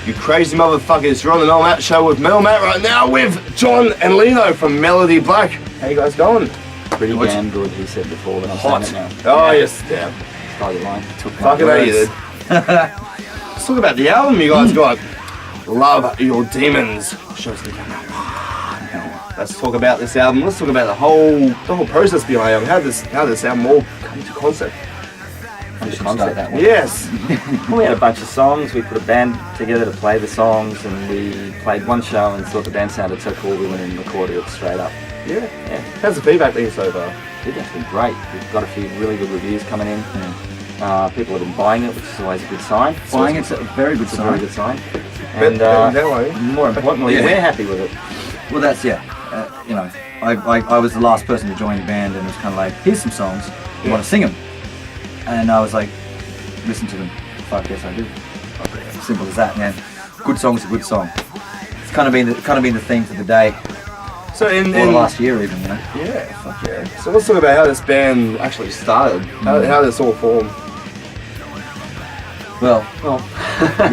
You crazy motherfuckers. You're on the Mel Matt Show with Mel Matt right now with John and Lino from Melody Black. How you guys going? Pretty damn good, he said before, but I'm Hot. saying it Oh, now. yes. Yeah. Stole your line. Fucking hell you did. Let's talk about the album you guys got. Love Your Demons. Show us the camera. Let's talk about this album. Let's talk about the whole process behind it. How does this album all come to concept? That one. Yes. We had a bunch of songs, we put a band together to play the songs, and we played one show and thought the band sounded so cool we went in and recorded it straight up. Yeah. How's the feedback been so far? It's been great. We've got a few really good reviews coming in. People have been buying it, which is always a good sign. Buying it's a very good sign. Very good sign. And more importantly, Yeah. we're happy with it. Well, that's you know, I was the last person to join the band, and it was kind of like, here's some songs, you want to sing them? And I was like, listen to them. Fuck yes, I do. Simple as that, man. Good song's a good song. It's kind of been the theme for the day. So in the last year, even, you know. Yeah, fuck yeah. So let's talk about how this band actually started. How this all formed. Well,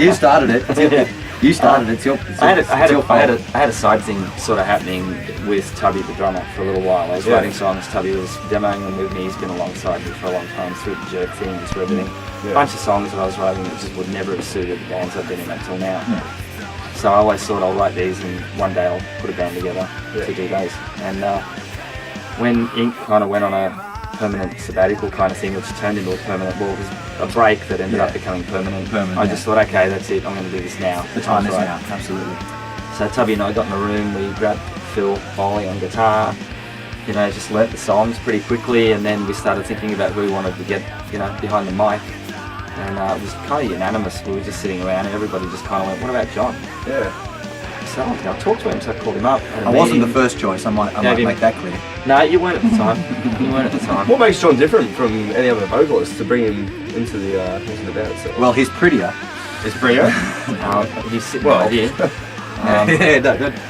you started it. You started it. It's your fault. I had a side thing sort of happening with Tubby the drummer for a little while. I was writing songs, Tubby was demoing them with me, he's been alongside me for a long time through the Jerk thing, through everything. A bunch of songs that I was writing that just would never have suited the bands I've been in until now. So I always thought I'll write these and one day I'll put a band together to do those. And when Ink kind of went on a permanent sabbatical kind of thing, which turned into a permanent, well, it was a break that ended up becoming permanent. I just thought, okay, that's it, I'm going to do this now. The time is now, absolutely. So Tubby and I got in the room, we grabbed Phil Foley on guitar, you know, just learnt the songs pretty quickly, and then we started thinking about who we wanted to get, you know, behind the mic. And it was kind of unanimous. We were just sitting around and everybody just kind of went, what about John? Yeah. So I'll talk to him, so I called him up. I wasn't the first choice, I might make that clear. No, you weren't at the time. You weren't at the time. What makes John different from any other vocalist to bring him into the band? So? Well, he's prettier. He's prettier? He's sitting right here. Yeah, no, good. Do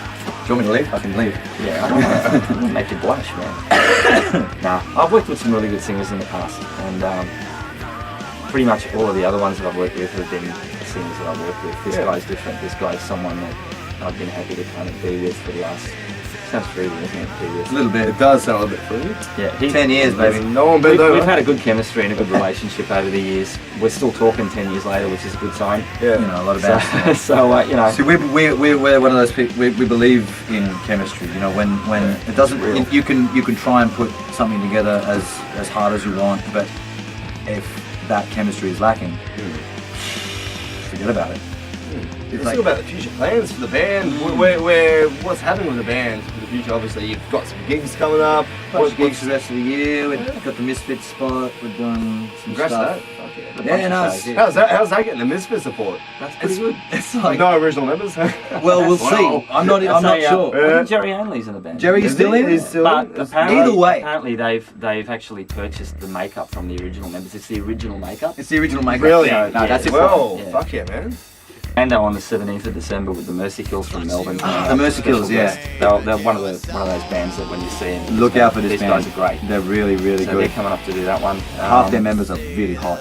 you want me to leave? I can leave. Yeah, I don't want to make you blush, man. Nah, I've worked with some really good singers in the past, and pretty much all of the other ones that I've worked with have been singers that I've worked with. This guy's different. This guy's someone that I've been happy to kind of be with for the last. Sounds fruity, isn't it? A little bit. It does sound a little bit fruity. Yeah, 10 years, baby. No one bent over. We've had a good chemistry and a good relationship over the years. We're still talking 10 years later, which is a good sign. Yeah, you know, a lot of bands. So you know. See, we're one of those people. We believe in chemistry. You know, when it doesn't, you can try and put something together as hard as you want, but if that chemistry is lacking, forget about it. Let's talk about the future plans for the band. What's happening with the band for the future? Obviously, you've got some gigs coming up. What gigs the rest of the year? We've got the Misfits spot. We've done some stuff. Yeah, nice. How's that getting the Misfits support? That's pretty good. It's like no original members. Well, we'll see. I'm not sure. I think Jerry Hanley's in the band. Jerry's still in. But apparently, either way, apparently they've actually purchased the makeup from the original members. It's the original makeup. It's the original makeup. Really? No, that's it. Well, fuck yeah, man. And on the 17th of December with the Mercy Kills from Melbourne. The Mercy Kills, yeah. They're one of those bands that when you see them, look out for this these band. guys are great. They're really good. They're coming up to do that one. Half their members are really hot.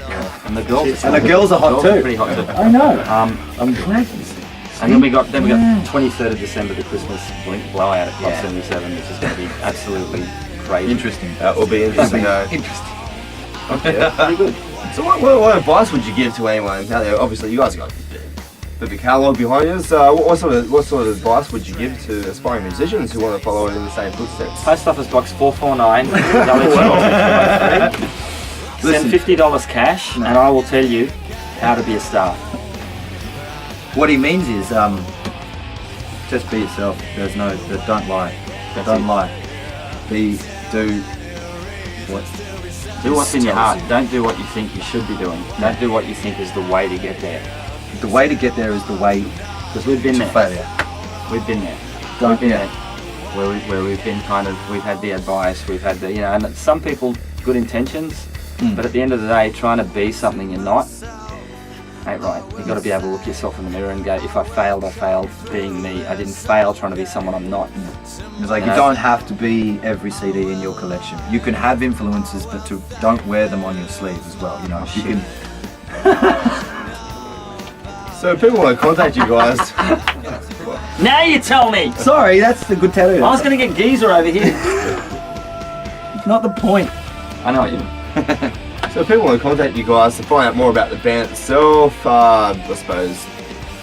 Yeah. And the girls are hot too. Pretty hot too. I know. I'm glad. And then we got 23rd of December, the Christmas Blink Blowout at Club 77, which is going to be absolutely crazy. Interesting. That will be interesting. Interesting. Okay, pretty good. So what advice would you give to anyone out there? Obviously, you guys got the big catalogue behind you. What sort of advice would you give to aspiring musicians who want to follow in the same footsteps? Post Office Box 449. Send $50 cash, and I will tell you how to be a star. What he means is, just be yourself. Don't lie. Don't lie. Do what's in your heart. Don't do what you think you should be doing. Don't do what you think is the way to get there. The way to get there is the way, because we've been there. Failure. We've been there. Where we've been we've had the advice, we've had the, you know, and some people good intentions, but at the end of the day, trying to be something you're not ain't right. You've got to be able to look yourself in the mirror and go, if I failed being me. I didn't fail trying to be someone I'm not. It's like you don't have to be every CD in your collection. You can have influences, but don't wear them on your sleeve as well. You know, you can. So if people want to contact you guys. Now you tell me! Sorry, that's the good tattoo. I was going to get Geezer over here. Not the point. I know what you mean. So if people want to contact you guys to find out more about the band itself, I suppose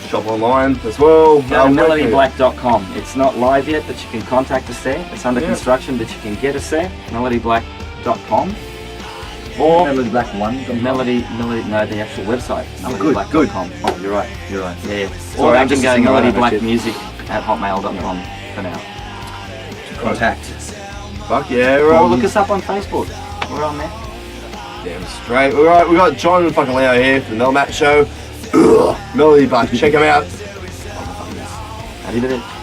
shop online as well. Go to melodyblack.com. It's not live yet, but you can contact us there. It's under construction, but you can get us there. melodyblack.com. Or Melody Black 1. Melody, no, the actual website. Good. melodyblack.com. Oh, you're right. Yeah. Sorry, Or I'm you just can go singing around, melodyblackmusic@hotmail.com for now. Contact. Fuck yeah, Or right. look us up on Facebook. We're on there. Damn straight. Alright, we got John and fucking Leo here for the Melmat Show. Melody Black, check them out. Arrivederci.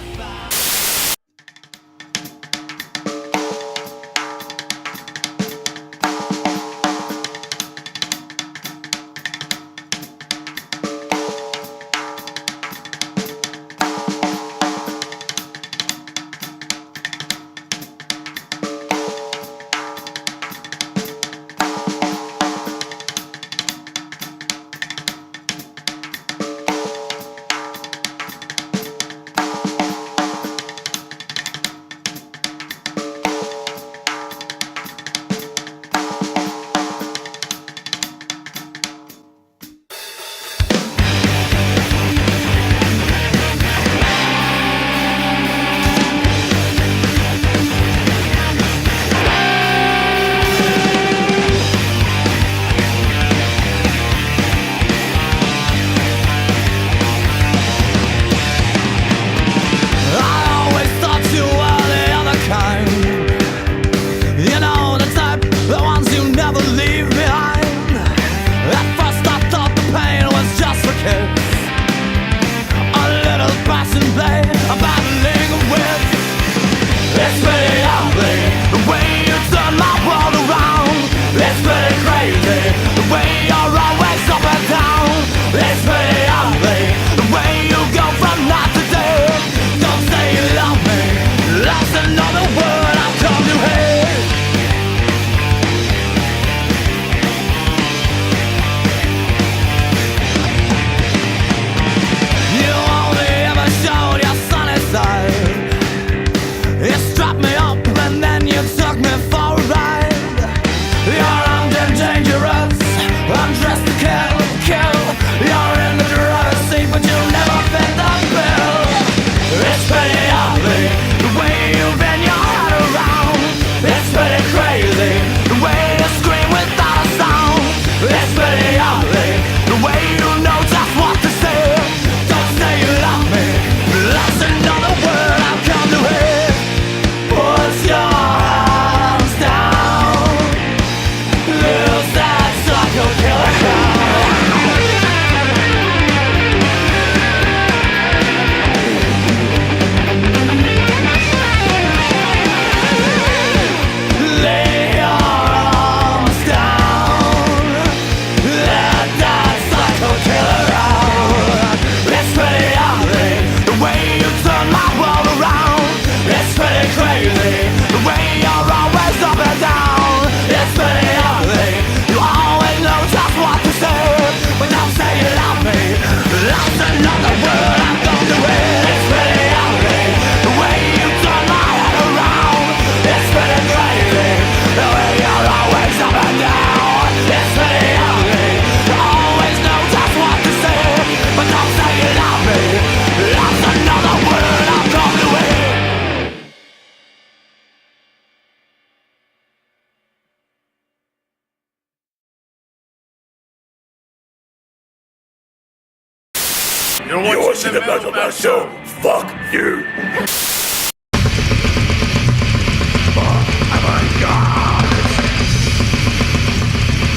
You're watching the Multimedia Show. Fuck you.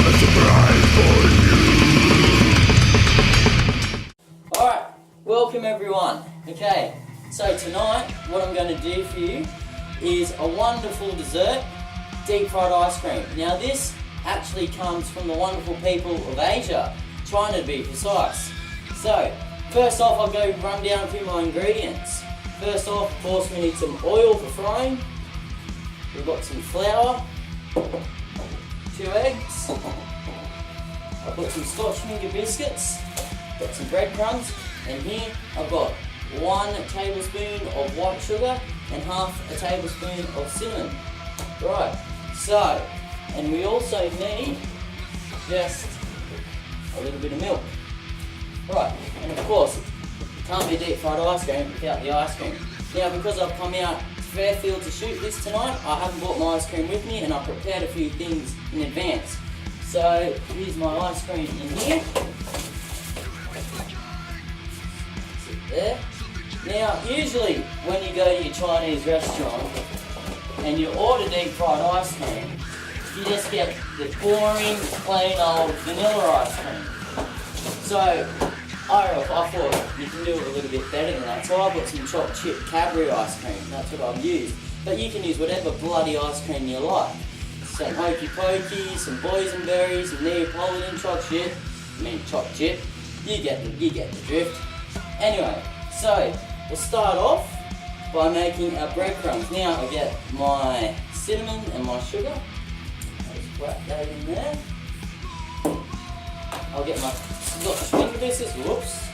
A surprise for you. Alright, welcome everyone. Okay, so tonight what I'm going to do for you is a wonderful dessert, deep fried ice cream. Now this actually comes from the wonderful people of Asia, China to be precise. So, first off I'll go run down a few of my ingredients. First off, of course, we need some oil for frying. We've got some flour, 2 eggs. I put some Scotch finger biscuits, got some breadcrumbs, and here I've got 1 tablespoon of white sugar and half a tablespoon of cinnamon. Right, so, and we also need just a little bit of milk. Right, and of course, it can't be deep fried ice cream without the ice cream. Now, because I've come out to Fairfield to shoot this tonight, I haven't brought my ice cream with me, and I prepared a few things in advance. So, here's my ice cream in here. Sit there. Now, usually when you go to your Chinese restaurant and you order deep fried ice cream, you just get the boring, plain old vanilla ice cream. So, I thought you can do it a little bit better than that. So I've got some chopped chip Cadbury ice cream, that's what I've used. But you can use whatever bloody ice cream you like. Some hokey pokey, some boysenberry, some Neapolitan chopped chip. You get the drift. Anyway, so we'll start off by making our breadcrumbs. Now I get my cinnamon and my sugar. I'll just whack that in there. I'll get my finger pieces, whoops.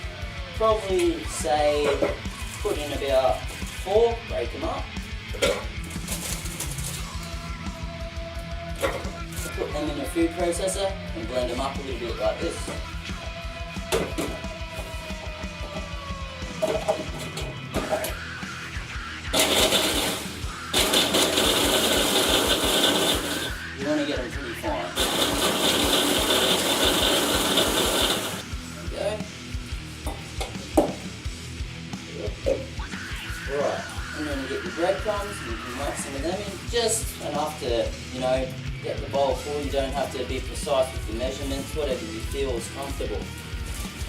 Probably say, put in about 4, break them up. Put them in a food processor and blend them up a little bit like this. You want to get them pretty fine. There you go. Right, and then you get your breadcrumbs, and you can whack some of them in, just enough to, you know, get the bowl full. You don't have to be precise with your measurements, whatever you feel is comfortable.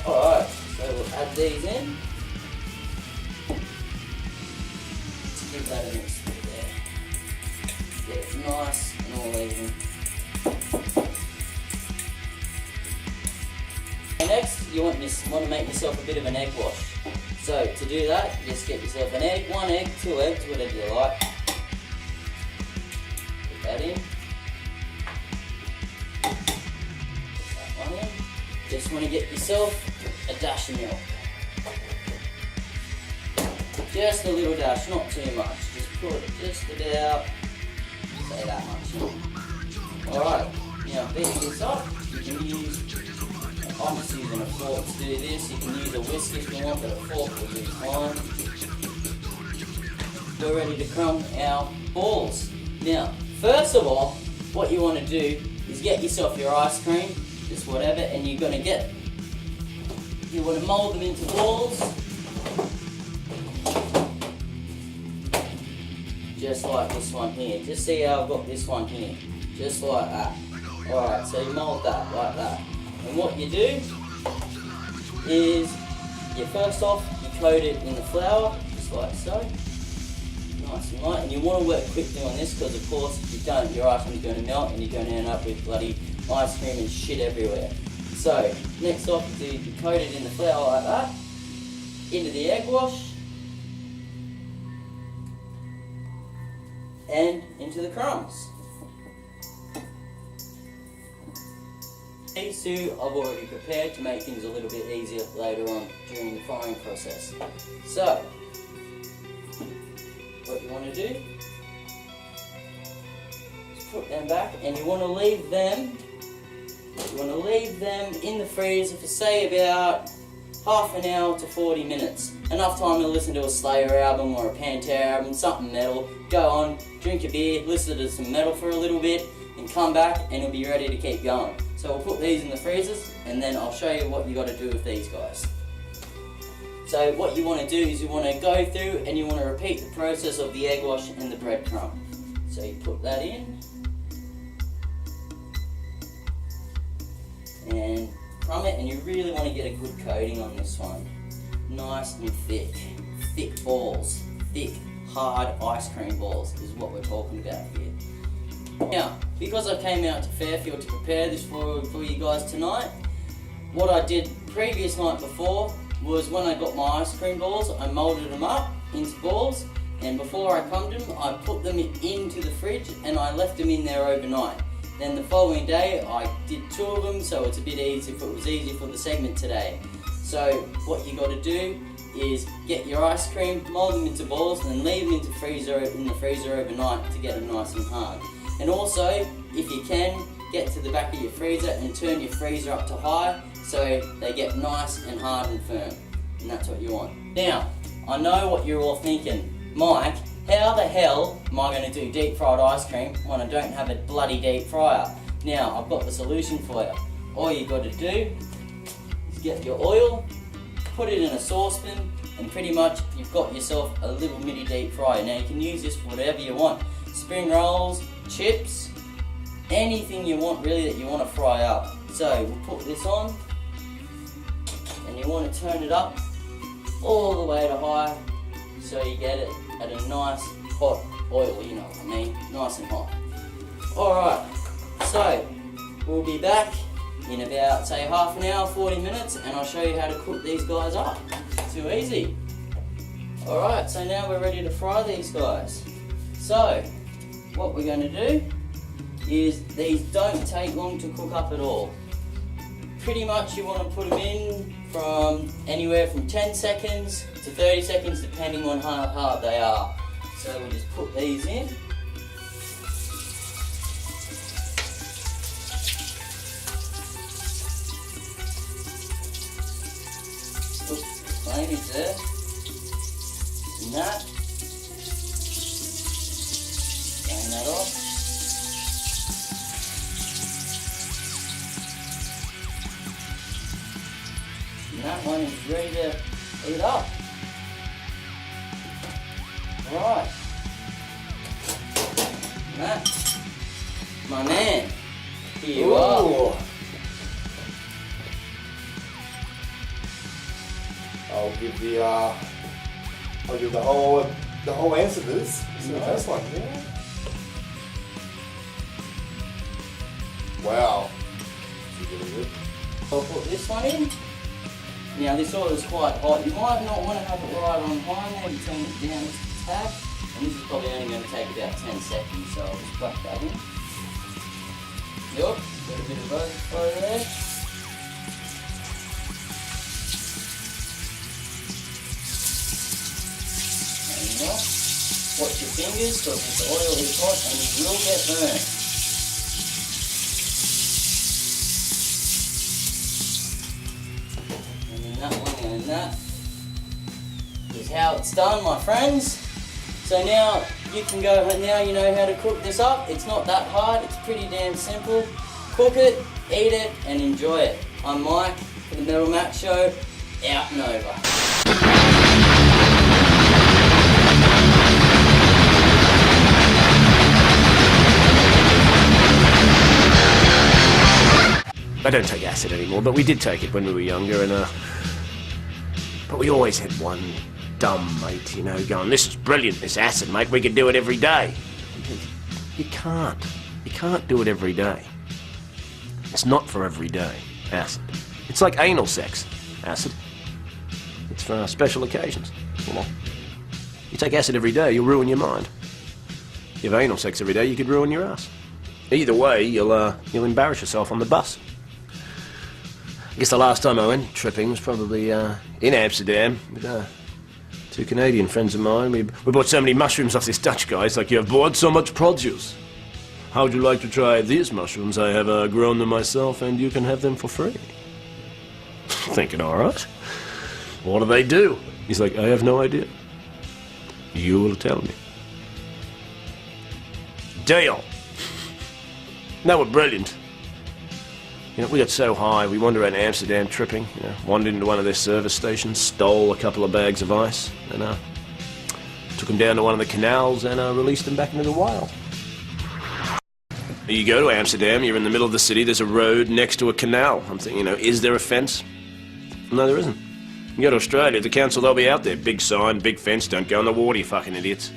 Alright, so we'll add these in. Keep that in there. Get it nice and all even. And next, you want to make yourself a bit of an egg wash. So to do that, just get yourself an egg, 1 egg, 2 eggs, whatever you like. Put that in. Put that one in. Just want to get yourself a dash of milk. Just a little dash, not too much. Just put it just about, say that much. Alright, now beating this up, you can use, I'm just using a fork to do this. You can use a whisk if you want, but a fork will do fine. We're ready to crumb our balls. Now, first of all, what you want to do is get yourself your ice cream, just whatever, and you want to mold them into balls. Just like this one here. Just see how I've got this one here. Just like that. Alright, so you mold that like that. And what you do is, first off, you coat it in the flour, just like so. Nice and light. And you want to work quickly on this because, of course, if you don't, your ice cream is going to melt and you're going to end up with bloody ice cream and shit everywhere. So, next off, you coat it in the flour like that, into the egg wash, and into the crumbs. These two I've already prepared to make things a little bit easier later on during the frying process. So, what you want to do is put them back, and you want to leave them in the freezer for say about half an hour to 40 minutes. Enough time to listen to a Slayer album or a Pantera album, something metal. Go on, drink a beer, listen to some metal for a little bit, and come back and it'll be ready to keep going. So we'll put these in the freezers, and then I'll show you what you got to do with these guys. So what you want to do is you want to go through and you want to repeat the process of the egg wash and the breadcrumb. So you put that in, and crumb it, and you really want to get a good coating on this one. Nice and thick balls, thick, hard ice cream balls is what we're talking about here. Now, because I came out to Fairfield to prepare this for you guys tonight, what I did previous night before was when I got my ice cream balls, I moulded them up into balls, and before I crumbed them, I put them into the fridge and I left them in there overnight. Then the following day, I did 2 of them, so it's a bit easier. It was easier for the segment today. So what you got to do is get your ice cream, mold them into balls, and then leave them in the freezer overnight to get them nice and hard. And also, if you can, get to the back of your freezer and turn your freezer up to high so they get nice and hard and firm. And that's what you want. Now, I know what you're all thinking. Mike, how the hell am I going to do deep fried ice cream when I don't have a bloody deep fryer? Now, I've got the solution for you. All you got to do is get your oil, put it in a saucepan, and pretty much you've got yourself a little mini deep fryer. Now, you can use this for whatever you want. Spring rolls, chips, anything you want really that you want to fry up. So, we'll put this on, and you want to turn it up all the way to high so you get it at a nice hot oil, you know what I mean, nice and hot. Alright, so we'll be back in about say half an hour, 40 minutes, and I'll show you how to cook these guys up. Too easy. Alright, so now we're ready to fry these guys. So, what we're going to do is these don't take long to cook up at all. Pretty much you want to put them in from anywhere from 10 seconds to 30 seconds depending on how hard they are. So we'll just put these in. Oops, the flame is there. And that. Drain that off. And that one is ready to heat up. Right. And that, my man, here you are. I'll give the whole answer to this. This is the first one. Yeah. Wow. This is really good. I'll put this one in. Now this oil is quite hot. You might not want to have it right on high, maybe turn it down just a tad. And this is probably only going to take about 10 seconds, so I'll just buck that in. Yup, got a bit of overflow there. And you know, watch your fingers because this oil is hot and you will get burned. And that is how it's done, my friends. So now you can go, now you know how to cook this up. It's not that hard, it's pretty damn simple. Cook it, eat it, and enjoy it. I'm Mike for the Metal Max Show, out and over. I don't take acid anymore, but we did take it when we were younger, and but we always had one dumb mate, you know, going, "This is brilliant, this acid, mate, we could do it every day." You can't. You can't do it every day. It's not for every day, acid. It's like anal sex, acid. It's for special occasions, you know. You take acid every day, you'll ruin your mind. You have anal sex every day, you could ruin your ass. Either way, you'll embarrass yourself on the bus. I guess the last time I went tripping was probably in Amsterdam with two Canadian friends of mine. We bought so many mushrooms off this Dutch guy. It's like, "You have bought so much produce. How would you like to try these mushrooms? I have grown them myself and you can have them for free." Thinking, all right. What do they do? He's like, "I have no idea. You will tell me." Deal. They were brilliant. You know, we got so high, we wandered around Amsterdam tripping, you know, wandered into one of their service stations, stole a couple of bags of ice, and took them down to one of the canals and released them back into the wild. You go to Amsterdam, you're in the middle of the city, there's a road next to a canal. I'm thinking, you know, is there a fence? No, there isn't. You go to Australia, the council, they'll be out there. Big sign, big fence, don't go in the water, you fucking idiots.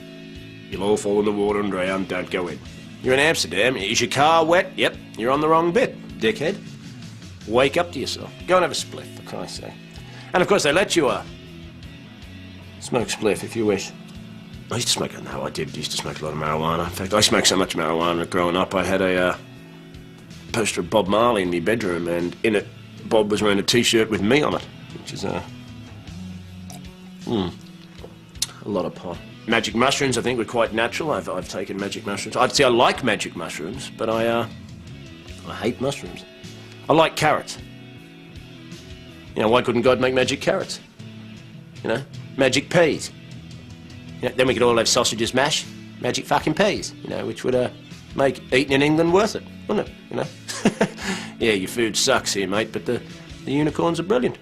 You'll all fall in the water and drown, don't go in. You're in Amsterdam, is your car wet? Yep, you're on the wrong bit, dickhead. Wake up to yourself. Go and have a spliff, for Christ's sake. And of course they let you smoke spliff if you wish. I used to smoke, no I did, used to smoke a lot of marijuana. In fact, I smoked so much marijuana growing up, I had a poster of Bob Marley in my bedroom, and in it, Bob was wearing a t-shirt with me on it. which is a lot of pot. Magic mushrooms, I think, were quite natural. I've taken magic mushrooms. I'd say I like magic mushrooms, but I hate mushrooms. I like carrots. You know, why couldn't God make magic carrots? You know, magic peas. You know, then we could all have sausages mash, magic fucking peas. You know, which would make eating in England worth it, wouldn't it? You know. Yeah, your food sucks here, mate, but the unicorns are brilliant.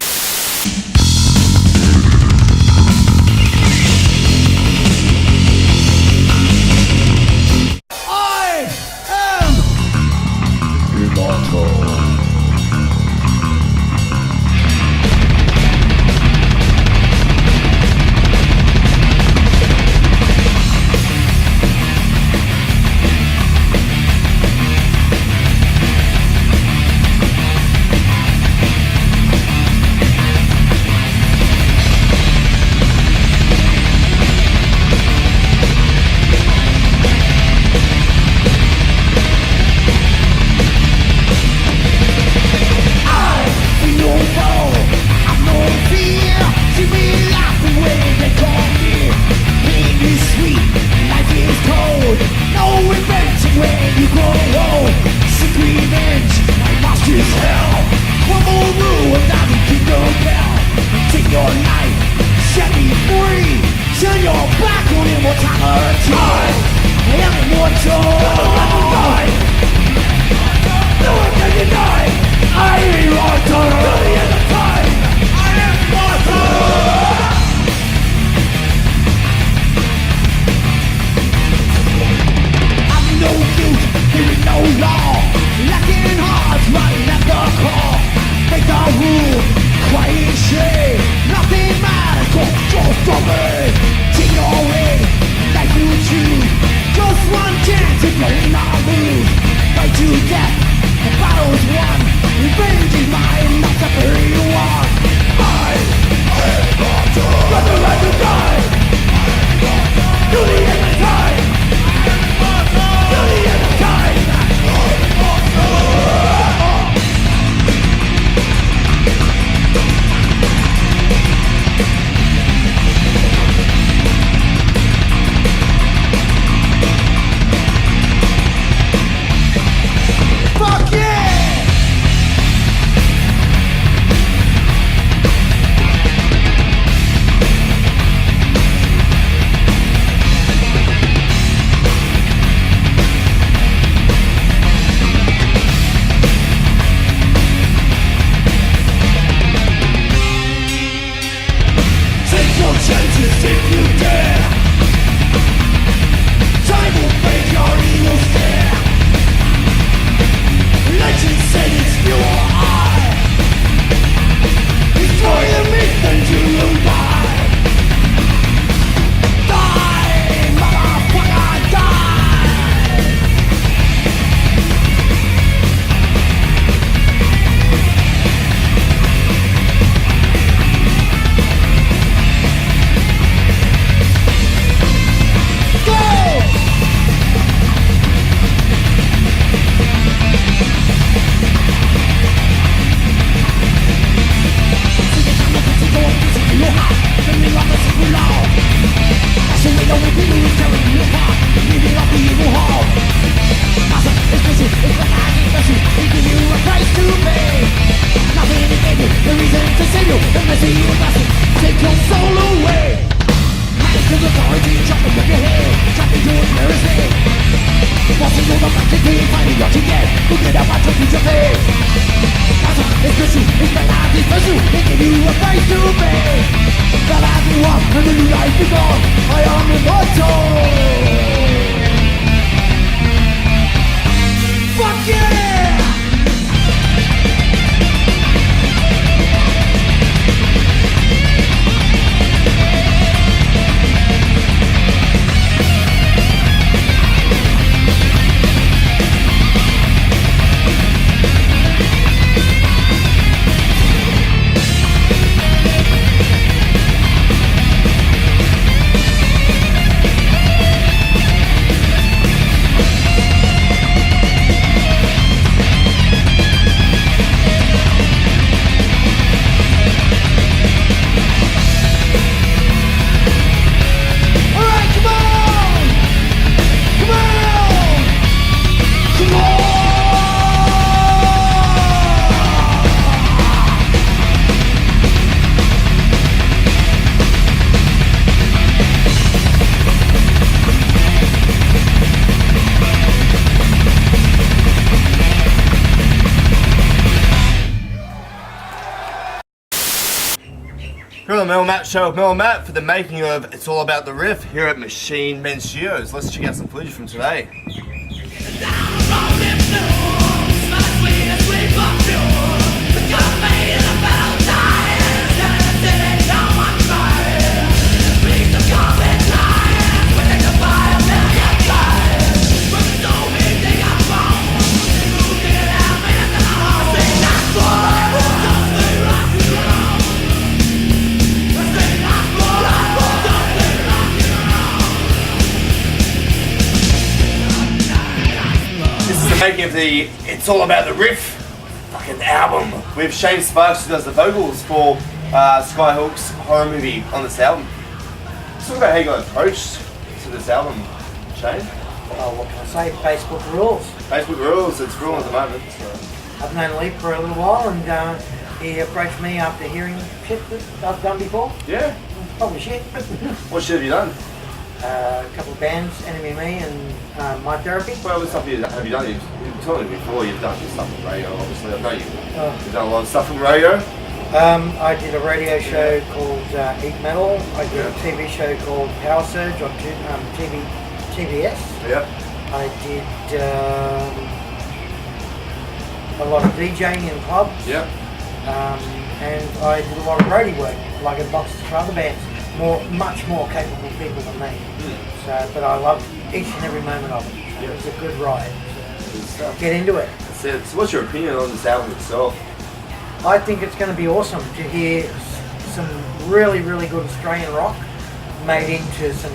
Mel Matt Show with Mel Matt for the making of It's All About the Riff here at Machine Men Studios. Let's check out some footage from today. Making of the It's All About the Riff fucking album with Shane Sparks, who does the vocals for Skyhook's horror movie on this album. Let's talk about how you got approached to this album, Shane. Oh, what can I say? Facebook rules. Facebook rules, it's ruling at the moment. So. I've known Lee for a little while, and he approached me after hearing shit that I've done before. Yeah. Probably shit. What shit have you done? A couple of bands, Enemy Me and My Therapy. What other stuff have you done? You've told me before you've done stuff on radio, obviously. I know you've done a lot of stuff on radio. I did a radio show called Eat Metal. I did a TV show called Power Surge on TBS. Yep. I did a lot of DJing in clubs. Yep. And I did a lot of roadie work, like in boxes for other bands. Much more capable people than me. So, but I loved each and every moment of it. So it was a good ride. So get into it. So what's your opinion on this album itself? I think it's going to be awesome to hear some really, really good Australian rock made into some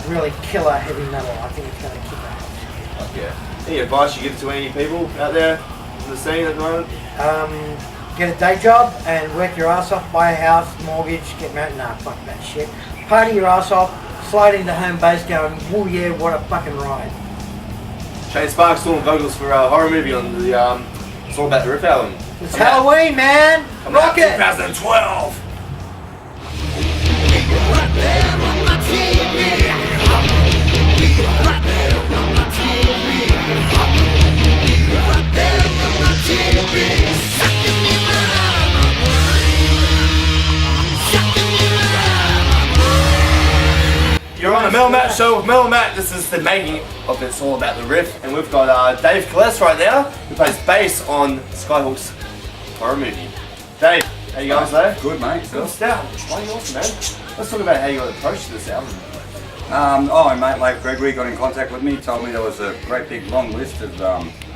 really killer heavy metal. I think it's going to kick ass. Yeah. Any advice you give to any people out there in the scene at the moment? Get a day job and work your ass off, buy a house, mortgage, get married. Nah, fuck that shit. Party your ass off, slide into home base going, woo yeah, what a fucking ride. Shane Sparks doing vocals for a horror movie on the It's All About the Riff album. It's Halloween, man! Rock it! 2012! You're on the Mel Matt Show with Mel Matt. This is the making of It's All About the Riff, and we've got Dave Kkuntz right now, who plays bass on Skyhook's horror movie. Dave, how you going today? Good, mate. Good stuff. Bloody awesome, man. Let's talk about how you got approached to this album. A mate like Gregory got in contact with me, told me there was a great big long list of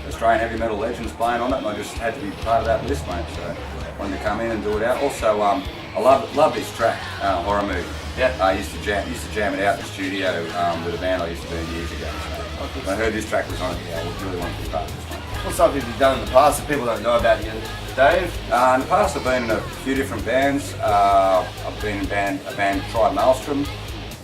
Australian heavy metal legends playing on it, and I just had to be part of that list, mate. So I wanted to come in and do it out. Also, I love this track, Horror Movie. Yeah. I used to jam it out in the studio with a band I used to do years ago. So when I heard this track was on it, I really wanted to be part of this one. What stuff have you done in the past that people don't know about you, Dave? In the past, I've been in a few different bands. I've been in a band Tribe Maelstrom.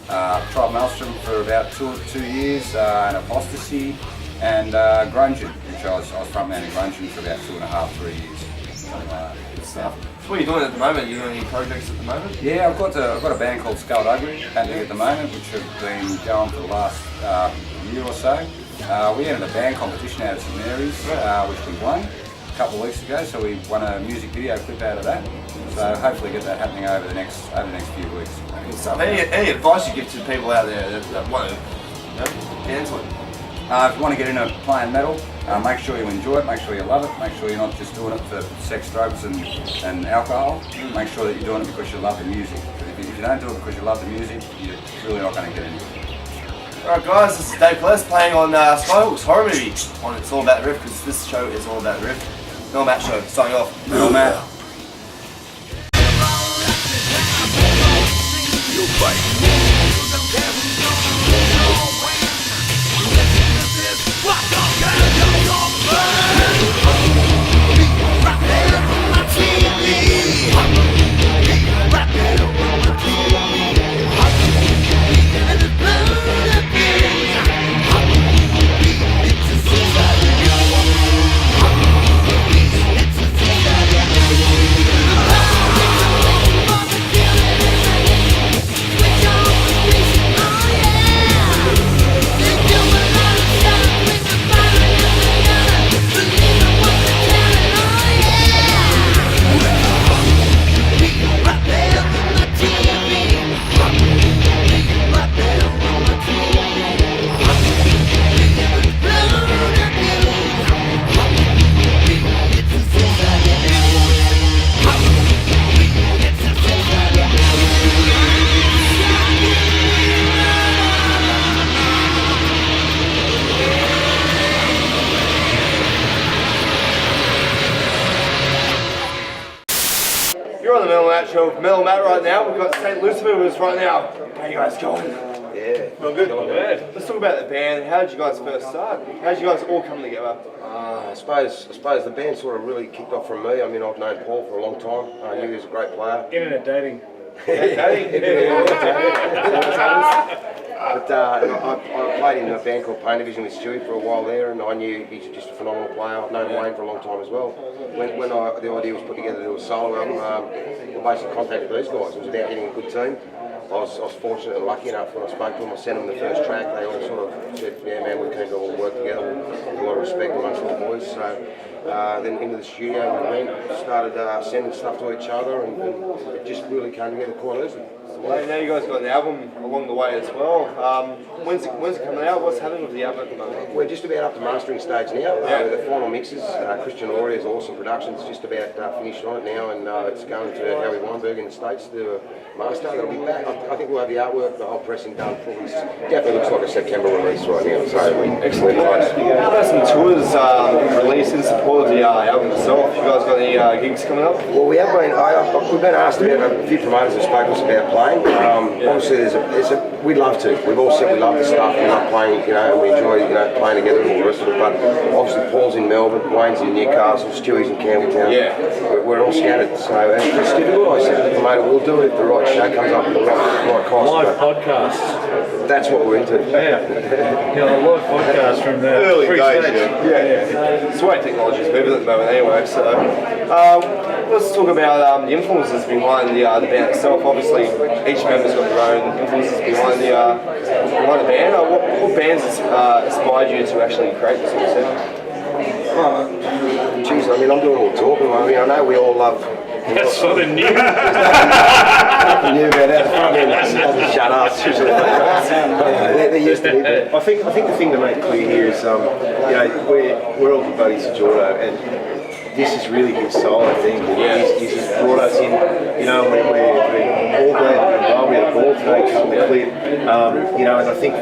For about two years, and Apostasy, and Grungin, which I was frontman in Grungin for about 2.5, 3 years. Good stuff. So what are you doing at the moment? Are you doing any projects at the moment? Yeah, I've got a band called Skullduggery happening at the moment, which have been going for the last year or so. We entered a band competition out of St Mary's, which we won a couple of weeks ago, so we won a music video clip out of that. So hopefully get that happening over the next few weeks. Any advice you give to people out there that want to get into it? If you want to get into playing metal, make sure you enjoy it, make sure you love it, make sure you're not just doing it for sex, drugs and alcohol. Make sure that you're doing it because you love the music. If you don't do it because you love the music, you're really not going to get into it. Alright guys, this is Dave Kkuntz playing on Skyhook's horror movie on It's All About the Riff, because this show is all about the Riff. Mel Matt Show, signing off. Mel Matt. Matt show with Metal Matt right now. We've got Saint Lucifer with us right now. How you guys going? Yeah. Well, good. Let's talk about the band. How did you guys first start? How did you guys all come together? I suppose the band sort of really kicked off from me. I mean, I've known Paul for a long time. I knew he was a great player. Internet dating. But I played in a band called Pain Division with Stewie for a while there, and I knew he's just a phenomenal player. I've known Wayne for a long time as well. When the idea was put together to do a solo album, I basically contacted these guys. It was about getting a good team. I was fortunate and lucky enough when I spoke to them. I sent them the first track. They all sort of said, "Yeah, man, we can all work together. We've got a lot of respect amongst all the boys." So then into the studio, we went, started sending stuff to each other, and it just really came together quite easily. Well, now you guys got an album along the way as well. When's it coming out? What's happening with the album at the moment? We're just about up to mastering stage now. With the final mixes. Christian Laurier's Awesome Productions just about finished on it now, and it's going to Howie Weinberg in the States to do a master. That'll be back. I think we'll have the artwork, the whole pressing done. Probably definitely looks like a September release right now. So excellent. How about some tours released in support of the album itself? You guys got any gigs coming up? Well, we have been. We've been asked about a few promoters have spoken to us about playing. Obviously, we'd love to. We've all said we love the stuff. We love playing, and we enjoy, playing together and all the rest of it. But obviously, Paul's in Melbourne, Wayne's in Newcastle, Stewie's in Campbelltown. Yeah. We're all scattered. So it's difficult. I said to the promoter, we'll do it if the right show comes up at the right cost. Live podcast. That's what we're into. Yeah. A live podcast from the early days. Yeah. It's the way technology's moving at the moment anyway. So let's talk about the influences behind the band itself. Obviously, each member's got their own influences behind the band. What bands inspired you to actually create this sort of sound? Geez, I mean, I'm doing all the talking. I mean, I know we all love. That's sort of new. Nothing new about that. Doesn't shut up. There used to be. I think the thing to make clear here is, we're all good buddies of Jordo, and this is really his solo thing. He's brought us in, we're all glad to be involved. We had a ball today, cut the clip, and I think,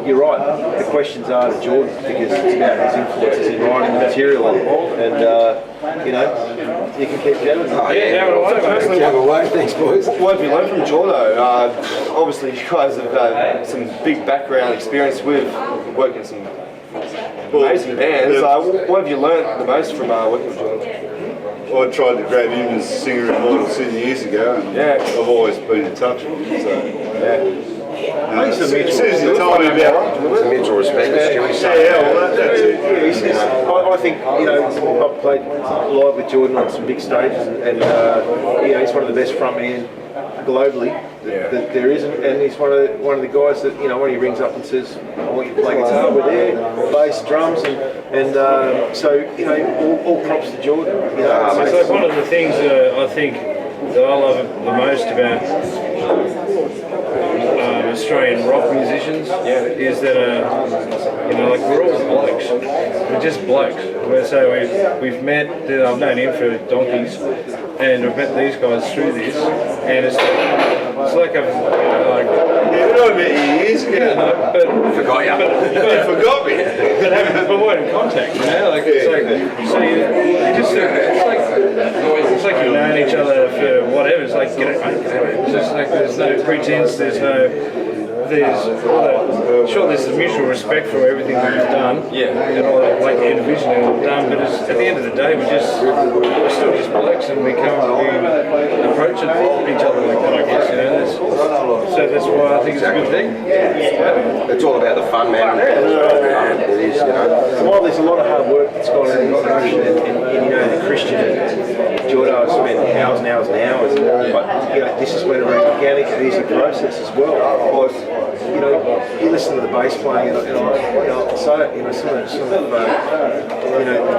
you're right. The questions are to Jordan because it's about his influences in writing the material, and you can keep going. Personally, thanks, boys. what have you learned from Jordo? Obviously, you guys have had some big background experience with working in some amazing bands. What have you learned the most from working with Jordan? I tried to grab him as singer in Mortal City years ago, and I've always been in touch with him. So, as soon as you told me about It's a mutual respect. that's it. I think, I've played live with Jordan on some big stages, and he's one of the best frontmen globally that there is, and he's one of the guys that when he rings up and says, "I want you to play guitar," we're there, bass, drums, and so all props to Jordan. It's like one of the things that I think that I love the most about Australian rock musicians is that we're all blokes. We're just blokes. So we've met. I've known him for donkeys, and I've met these guys through this, and it's like you know me years ago. but Forgot you. You forgot me. but we're in contact, it's like you've known each other for whatever. It's like it's just like there's no pretense. There's a mutual respect for everything that we've done, and all that, like individually we've done. But at the end of the day, we're still just blokes, and we approach each other like that. I guess so that's why I think it's a good thing. It's all about the fun, man. It is, While there's a lot of hard work that's gone into the production, and the Christian and Jordan have spent hours and hours and hours, but this has been a very organic and easy process as well. You listen to the bass playing, and I'll say it, some of the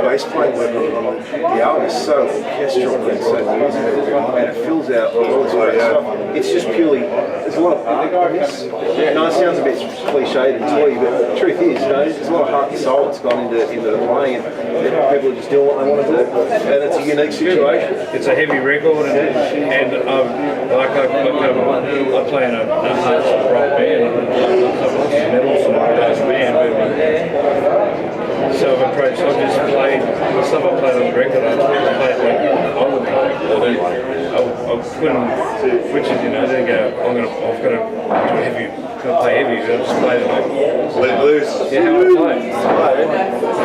bass playing work on the album is so orchestral and so musical, and it fills out all this great stuff. It's just purely, there's a lot of art in this. It sounds a bit cliched and toy, but the truth is, there's a lot of heart and soul that's gone into the playing, and people are just doing what they want to do, and it's a unique situation. It's a heavy record, and I play in a hard rock band. Metal sort of band, so I've just played the stuff I played on the record. I played on the but I'll put them switches, you know, they go, I've got to do heavy, play heavy, I'll just play them like blues. Yeah, how I play. I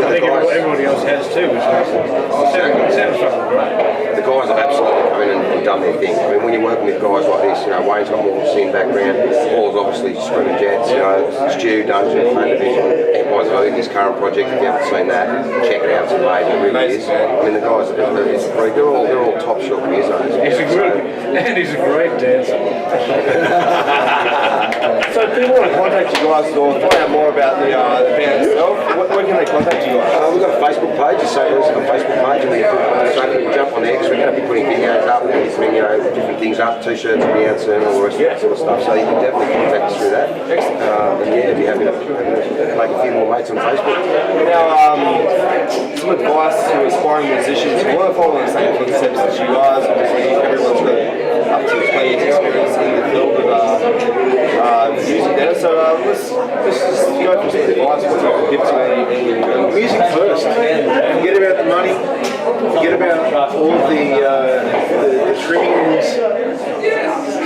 think everybody else has too, which makes it sounds fucking great. The guys have absolutely come in and done their thing. I mean, when you're working with guys like this, you know, Wayne's got more of a scene background, Paul's obviously Screaming Jets, you know, Stu, Dungeon, Fun Division, Empires of Eden, his current project, if you haven't seen that, check it out, it's amazing, it really is. I mean, the guys, they're all top shelf musos. He's a great dancer. So if people want to contact you guys or find out more about the band itself, where can they contact you guys? We've got a Facebook page, the Saint Lucifer Facebook page, and we people jump on X. We're going to be putting videos up, we're going to be putting different things up, t-shirts will be out soon, all the rest of that sort of stuff. So you can definitely contact us through that. And yeah, be happy to make a few more mates on Facebook. Now, some advice to aspiring musicians who want to follow the same concepts as you guys. Obviously, everyone's got up to 20 years experience in the field of music there. So let's just go for some advice what you can give to any Music first. Forget about the money. Forget about all the trimmings.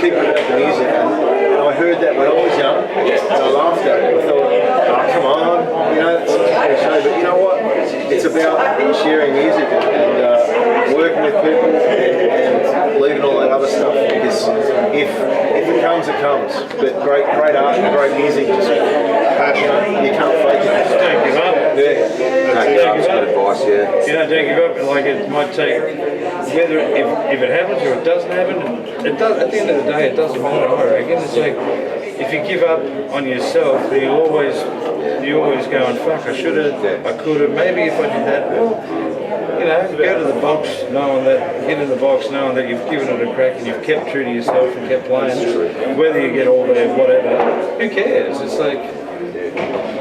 Keep it about the music. And I heard that when I was young, and I laughed at it. I thought, oh, come on, you know, it's a cliche, but you know what? It's about sharing music and working with people and leaving all that other stuff. Because if it comes, it comes. But great art and great music, just passion. You can't fake it. Just don't give up. That's good advice, yeah. You know, don't give up. Like it might take, whether if it happens or it doesn't happen, it does. At the end of the day, it doesn't matter. I reckon it's like if you give up on yourself, you always going, fuck, I should have, I could have. Maybe if I did that, well, you know, go to the box knowing that, get in the box knowing that you've given it a crack and you've kept true to yourself and kept playing. Whether you get all there, whatever, who cares? It's like.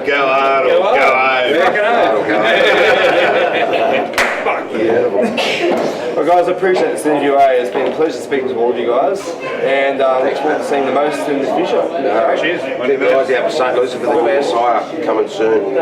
Go hard or go home. Fuck yeah. Well, guys, I appreciate this interview. It's been a pleasure speaking to all of you guys, and look forward to seeing the most in the future. Cheers. Keep your eyes out for Saint Lucifer, the Messiah, coming soon.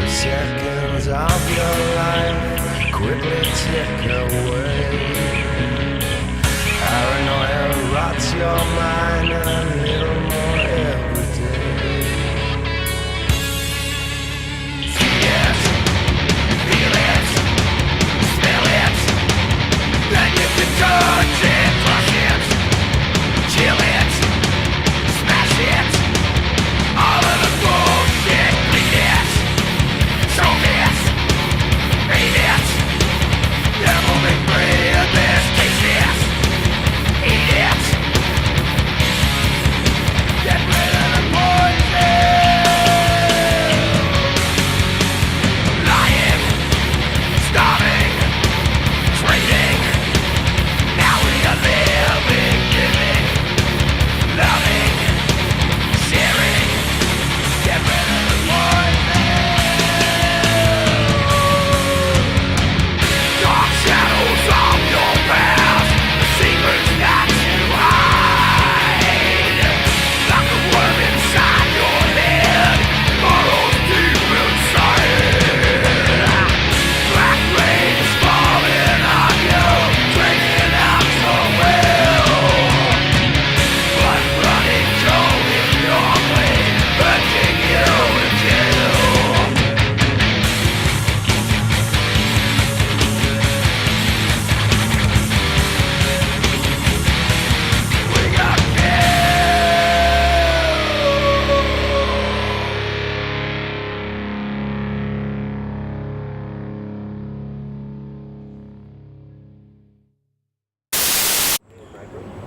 Seconds of your life quickly tick away. Paranoia rots your mind a little more every day.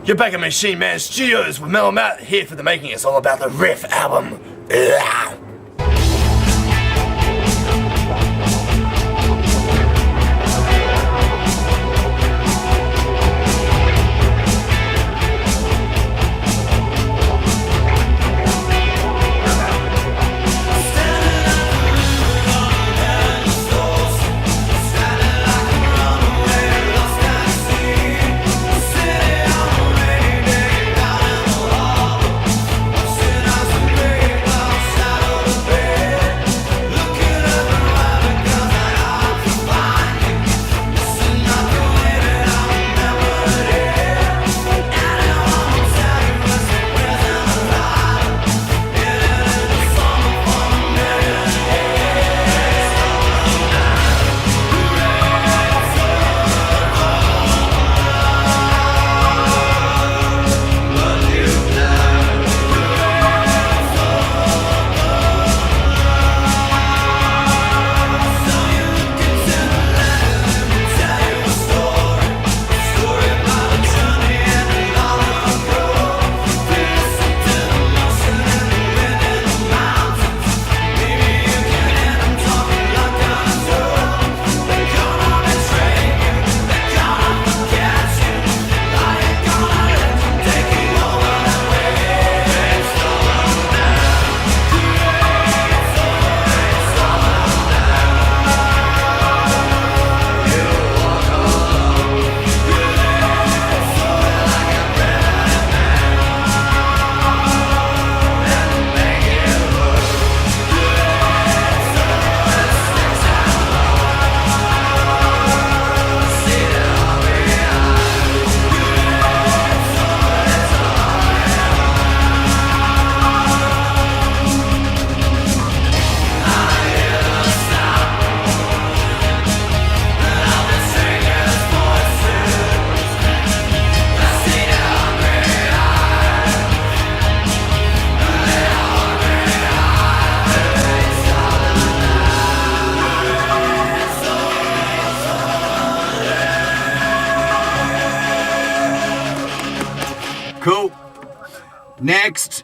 You're back at Machine Man Studios with Mel Matt here for the making. It's all about the RIFF album. Ugh. Cool. Next.